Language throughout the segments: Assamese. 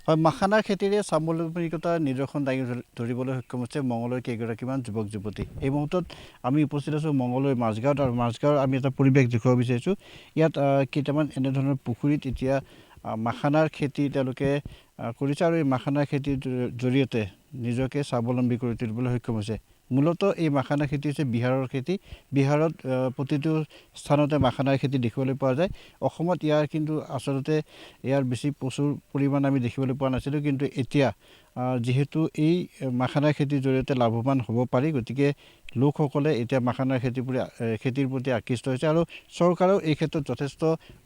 হয়, মাখানাৰ খেতিৰে স্বাৱলম্বিতা নিদৰ্শন দাঙি ধৰিবলৈ সক্ষম হৈছে মঙলদৈৰ কেইগৰাকীমান যুৱক যুৱতী। এই মুহূৰ্তত আমি উপস্থিত আছোঁ মঙলদৈৰ মাজগাঁৱত, আৰু মাজগাঁৱৰ আমি এটা পৰিৱেশ দেখুৱাব বিচাৰিছোঁ। ইয়াত কেইটামান এনেধৰণৰ পুখুৰীত এতিয়া মাখানাৰ খেতি তেওঁলোকে কৰিছে, আৰু এই মাখানাৰ খেতিৰ জৰিয়তে নিজকে স্বাৱলম্বী কৰি তুলিবলৈ সক্ষম হৈছে। মূলতঃ এই মাখানা খেতি হৈছে বিহাৰৰ খেতি। বিহাৰত প্ৰতিটো স্থানতে মাখানাৰ খেতি দেখিবলৈ পোৱা যায়। অসমত ইয়াৰ কিন্তু আচলতে ইয়াৰ বেছি প্ৰচুৰ পৰিমাণ আমি দেখিবলৈ পোৱা নাছিলোঁ, কিন্তু এতিয়া যিহেতু এই মাখানাৰ খেতিৰ জৰিয়তে লাভৱান হ'ব পাৰি, গতিকে লোকসকলে এতিয়া মাখানাৰ খেতিৰ প্ৰতি আকৃষ্ট হৈছে, আৰু চৰকাৰেও এই ক্ষেত্ৰত যথেষ্ট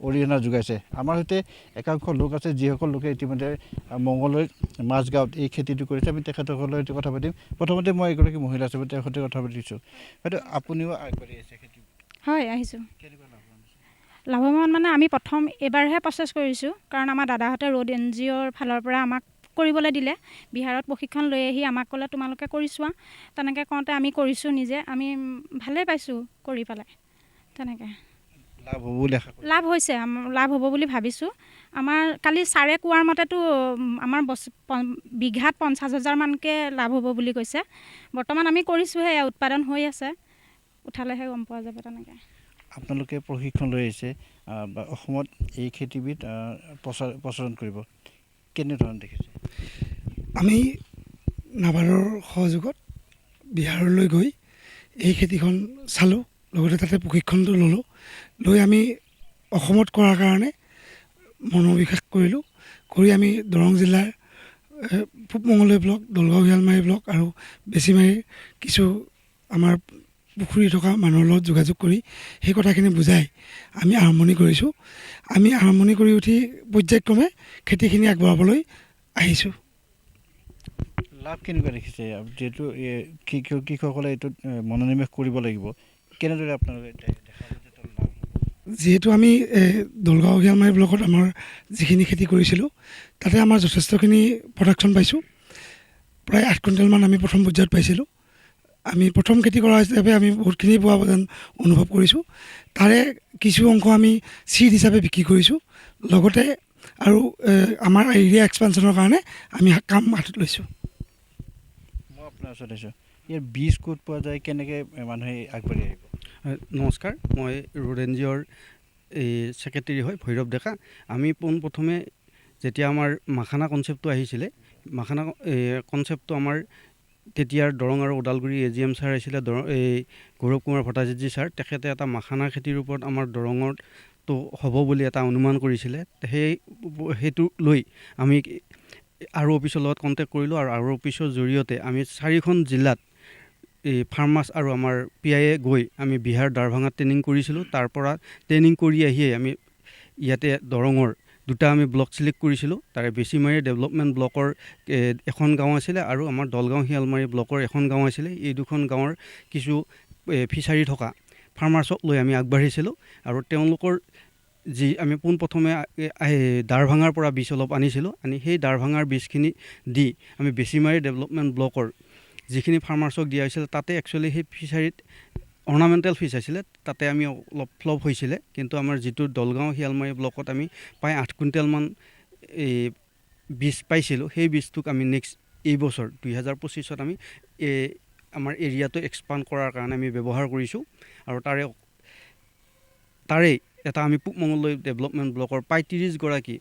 অৰিহণা যোগাইছে। আমাৰ সৈতে একাংশ লোক আছে যিসকল লোকে ইতিমধ্যে মঙলদৈৰ মাজগাঁৱত এই খেতিটো কৰিছে। আমি তেখেতসকলৰ সৈতে কথা পাতিম। প্ৰথমতে মই এগৰাকী মহিলা আছে, তেওঁৰ সৈতে কথা পাতিছোঁ। হয়তো আপুনিও আগবাঢ়ি আহিছে খেতি? হয়, আহিছোঁ। কেনেকুৱা লাভৱান হৈছে? লাভৱান মানে আমি প্ৰথম এইবাৰহে প্ৰচেছ কৰিছোঁ, কাৰণ আমাৰ দাদাহঁতে ৰোড NGOৰ ফালৰ পৰা আমাক কৰিবলৈ দিলে। বিহাৰত প্ৰশিক্ষণ লৈ আহি আমাক ক'লে তোমালোকে কৰি চোৱা। তেনেকৈ কওঁতে আমি কৰিছোঁ নিজে। আমি ভালেই পাইছোঁ কৰি পেলাই। তেনেকৈ লাভ হ'ব বুলি আশা কৰোঁ। লাভ হৈছে, লাভ হ'ব বুলি ভাবিছোঁ। আমাৰ কালি ছাৰে কোৱাৰ মতেতো আমাৰ বিঘাত 50,000 মানকৈ লাভ হ'ব বুলি কৈছে। বৰ্তমান আমি কৰিছোঁহে, উৎপাদন হৈ আছে, উঠালেহে গম পোৱা যাব। তেনেকৈ আপোনালোকে প্ৰশিক্ষণ লৈ আহিছে বা অসমত এই খেতিবিধ প্ৰচলন কৰিব, কেনেধৰণে দেখিছে? আমি নাবাৰ্ডৰ সহযোগত বিহাৰলৈ গৈ এই খেতিখন চালোঁ, লগতে তাতে প্ৰশিক্ষণটো ল'লোঁ। লৈ আমি অসমত কৰাৰ কাৰণে মনোবিকাশ কৰিলোঁ। কৰি আমি দৰং জিলাৰ পূব মঙলদৈ ব্লক, দলগাঁও শিয়ালমাৰী ব্লক আৰু বেছিমাৰীৰ কিছু আমাৰ পুখুৰী থকা মানুহৰ লগত যোগাযোগ কৰি সেই কথাখিনি বুজাই আমি আৰম্ভণি কৰিছোঁ। আমি আৰম্ভণি কৰি উঠি পৰ্যায়ক্ৰমে খেতিখিনি আগবঢ়াবলৈ আহিছোঁ। লাভ কেনেকুৱা দেখিছে? যিহেতু কৃষকসকলে এইটোত মনোনিৱেশ কৰিব লাগিব, কেনেদৰে আপোনালোকে দেখা? যিহেতু আমি দলগাঁও শিয়ালমাৰী ব্লকত আমাৰ যিখিনি খেতি কৰিছিলোঁ, তাতে আমাৰ যথেষ্টখিনি প্ৰডাকশ্যন পাইছোঁ। প্ৰায় 8 কুইণ্টেলমান আমি প্ৰথম পৰ্যায়ত পাইছিলোঁ। আমি প্ৰথম খেতি কৰা হিচাপে আমি বহুতখিনি পোৱা যেন অনুভৱ কৰিছোঁ। তাৰে কিছু অংশ আমি চিড হিচাপে বিক্ৰী কৰিছোঁ। লগতে আৰু আমাৰ এৰিয়া এক্সপানশ্যনৰ কাৰণে আমি কাম হাতত লৈছোঁ। মই আপোনাৰ ওচৰত আহিছোঁ। ইয়াৰ বীজ ক'ত পোৱা যায়, কেনেকৈ মানুহে আগবাঢ়ি আহিব? নমস্কাৰ, মই ৰোড NGOৰ এই ছেক্ৰেটেৰী হয় ভৈৰৱ ডেকা। আমি পোনপ্ৰথমে যেতিয়া আমাৰ মাখানা কনচেপ্টটো আহিছিলে, মাখানা কনচেপ্টটো আমাৰ তেতিয়াৰ দৰং আৰু ওদালগুৰি AGM ছাৰ আছিলে, এই গৌৰৱ কুমাৰ ভট্টাচাৰ্যী ছাৰ। তেখেতে এটা মাখানা খেতিৰ ওপৰত আমাৰ দৰঙতো হ'ব বুলি এটা অনুমান কৰিছিলে। সেইটো লৈ আমি আৰু অফিচৰ লগত কণ্টেক্ট কৰিলোঁ, আৰু অফিচৰ জৰিয়তে আমি 4খন জিলাত এই ফাৰ্মাৰ্ছ আৰু আমাৰ PIA গৈ আমি বিহাৰ দাৰভাঙাত ট্ৰেইনিং কৰিছিলোঁ। তাৰ পৰা ট্ৰেইনিং কৰি আহিয়ে আমি ইয়াতে দৰঙৰ দুটা আমি ব্লক ছিলেক্ট কৰিছিলোঁ। তাৰে বেছিমাৰী ডেভেলপমেণ্ট ব্লকৰ এখন গাঁও আছিলে, আৰু আমাৰ দলগাঁও শিয়ালমাৰী ব্লকৰ এখন গাঁও আছিলে। এই দুখন গাঁৱৰ কিছু ফিচাৰী থকা ফাৰ্মাৰ্ছক লৈ আমি আগবাঢ়িছিলোঁ, আৰু তেওঁলোকৰ যি আমি পোনপ্ৰথমে দাৰভাঙাৰ পৰা বীজ অলপ আনিছিলোঁ। সেই দাৰভাঙাৰ বীজখিনি দি আমি বেছিমাৰী ডেভেলপমেণ্ট ব্লকৰ যিখিনি ফাৰ্মাৰ্ছক দিয়া হৈছিলে, তাতে একচুৱেলি সেই ফিচাৰীত অৰ্নামেণ্টেল ফিচ আছিলে, তাতে আমি অলপ ফ্লপ হৈছিলে। কিন্তু আমাৰ যিটো দলগাঁও শিয়ালমাৰী ব্লকত আমি প্ৰায় 8 কুইণ্টেলমান এই বীজ পাইছিলোঁ, সেই বীজটোক আমি নেক্সট এই বছৰ 2025ত আমি আমাৰ এৰিয়াটো এক্সপাণ্ড কৰাৰ কাৰণে আমি ব্যৱহাৰ কৰিছোঁ। আৰু তাৰেই এটা আমি পূব মঙলদৈ ডেভেলপমেণ্ট ব্লকৰ প্ৰায় 30গৰাকী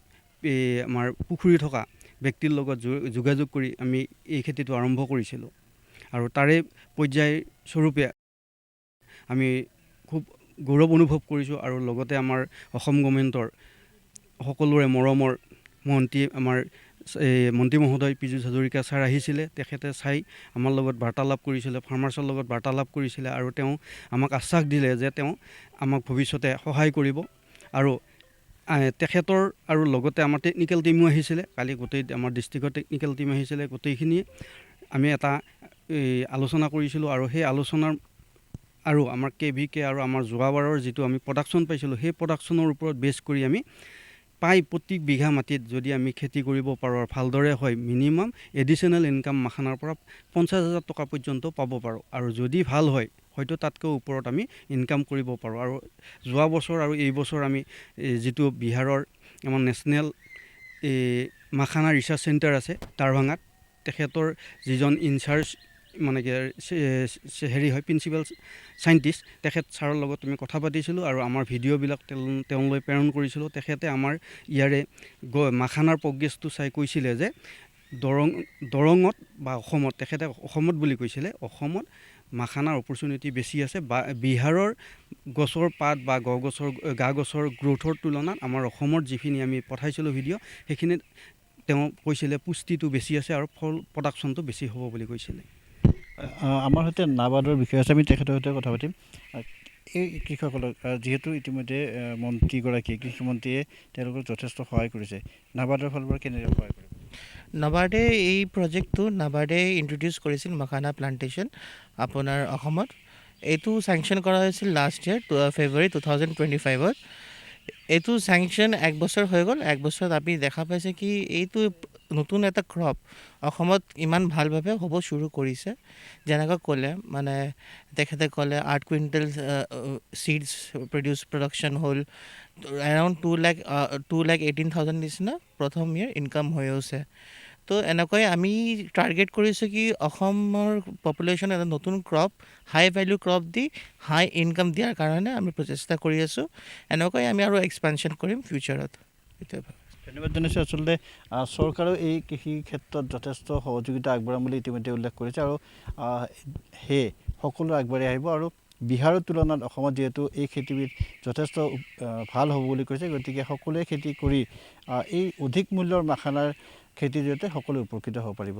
আমাৰ পুখুৰী থকা ব্যক্তিৰ লগত যোগাযোগ কৰি আমি এই খেতিটো আৰম্ভ কৰিছিলোঁ। আৰু তাৰে পৰ্যায়স্বৰূপে আমি খুব গৌৰৱ অনুভৱ কৰিছোঁ। আৰু লগতে আমাৰ অসম গভৰ্ণমেণ্টৰ সকলোৰে মৰমৰ মন্ত্ৰী, আমাৰ মন্ত্ৰী মহোদয় পীযুষ হাজৰিকা ছাৰ আহিছিলে। তেখেতে চাই আমাৰ লগত বাৰ্তালাপ কৰিছিলে, ফাৰ্মাৰ্ছৰ লগত বাৰ্তালাপ কৰিছিলে, আৰু তেওঁ আমাক আশ্বাস দিলে যে তেওঁ আমাক ভৱিষ্যতে সহায় কৰিব। আৰু তেখেতৰ আৰু লগতে আমাৰ টেকনিকেল টিমো আহিছিলে। কালি গোটেই আমাৰ ডিষ্ট্ৰিক্টৰ টেকনিকেল টিম আহিছিলে। গোটেইখিনিয়ে আমি এটা আলোচনা কৰিছিলোঁ, আৰু সেই আলোচনাৰ আৰু আমাৰ KVK আৰু আমাৰ যোৱাবাৰৰ যিটো আমি প্ৰডাকশ্যন পাইছিলোঁ, সেই প্ৰডাকশ্যনৰ ওপৰত বেছ কৰি আমি প্ৰায় প্ৰতি বিঘা মাটিত যদি আমি খেতি কৰিব পাৰোঁ আৰু ভালদৰে হয়, মিনিমাম এডিশ্যনেল ইনকাম মাখানাৰ পৰা 50,000 টকা পৰ্যন্ত পাব পাৰোঁ। আৰু যদি ভাল হয়, হয়তো তাতকৈ ওপৰত আমি ইনকাম কৰিব পাৰোঁ। আৰু যোৱা বছৰ আৰু এই বছৰ আমি যিটো বিহাৰৰ আমাৰ নেশ্যনেল মাখানা ৰিচাৰ্চ চেণ্টাৰ আছে দাৰভাঙাত, তেখেতৰ যিজন ইনচাৰ্জ মানে কি হেৰি হয় প্ৰিন্সিপাল চাইণ্টিষ্ট, তেখেত ছাৰৰ লগত আমি কথা পাতিছিলোঁ আৰু আমাৰ ভিডিঅ'বিলাক তেওঁলৈ প্ৰেৰণ কৰিছিলোঁ। তেখেতে আমাৰ ইয়াৰে মাখানাৰ প্ৰগ্ৰেছটো চাই কৈছিলে যে দৰঙত বা অসমত, তেখেতে অসমত বুলি কৈছিলে, অসমত মাখানাৰ অপৰচুনিটি বেছি আছে বা বিহাৰৰ গছৰ পাত বা গা গছৰ গ্ৰ'থৰ তুলনাত আমাৰ অসমত যিখিনি আমি পঠাইছিলোঁ ভিডিঅ' সেইখিনিত তেওঁ কৈছিলে পুষ্টিটো বেছি আছে আৰু ফল প্ৰডাকশ্যনটো বেছি হ'ব বুলি কৈছিলে। আমাৰ সৈতে নাবাৰ্ডৰ বিষয়ে আছে, আমি তেখেতৰ সৈতে কথা পাতিম। এই কৃষকসকলক যিহেতু ইতিমধ্যে মন্ত্ৰীগৰাকীয়ে কৃষিমন্ত্ৰীয়ে তেওঁলোকক যথেষ্ট সহায় কৰিছে, নাবাৰ্ডৰ ফালৰ পৰা কেনেদৰে সহায় কৰিব? নাবাৰ্ডে এই প্ৰজেক্টটো নাবাৰ্ডে ইণ্ট্ৰডিউচ কৰিছিল মাখানা প্লান্টেশ্যন আপোনাৰ অসমত। এইটো চেংচন কৰা হৈছিল লাষ্ট ইয়েৰ ফেব্ৰুৱাৰী 2025-ত। এইটো চেংচন 1 বছৰ হৈ গ'ল। 1 বছৰত আমি দেখা পাইছে কি এইটো নতুন এটা ক্ৰপ অসমত ইমান ভালভাৱে হ'ব শুৰু কৰিছে। যেনেকৈ ক'লে মানে তেখেতে ক'লে 8 কুইণ্টেল চিডছ প্ৰডাকশ্যন হ'ল, এৰাউণ্ড 2,18,000 নিচিনা প্ৰথম ইয়েৰ ইনকাম হৈ আছে। তো এনেকৈ আমি টাৰ্গেট কৰিছোঁ কি অসমৰ পপুলেশ্যন এটা নতুন ক্ৰপ, হাই ভেলিউ ক্ৰপ দি হাই ইনকাম দিয়াৰ কাৰণে আমি প্ৰচেষ্টা কৰি আছোঁ। এনেকৈ আমি আৰু এক্সপেনশ্যন কৰিম ফিউচাৰত। ধন্যবাদ জনাইছোঁ। আচলতে চৰকাৰেও এই কৃষি ক্ষেত্ৰত যথেষ্ট সহযোগিতা আগবঢ়াম বুলি ইতিমধ্যে উল্লেখ কৰিছে আৰু সেয়ে সকলো আগবাঢ়ি আহিব আৰু বিহাৰৰ তুলনাত অসমত যিহেতু এই খেতিবিধ যথেষ্ট ভাল হ'ব বুলি কৈছে, গতিকে সকলোৱে খেতি কৰি এই অধিক মূল্যৰ মাখানাৰ খেতিৰ জৰিয়তে সকলোৱে উপকৃত হ'ব পাৰিব।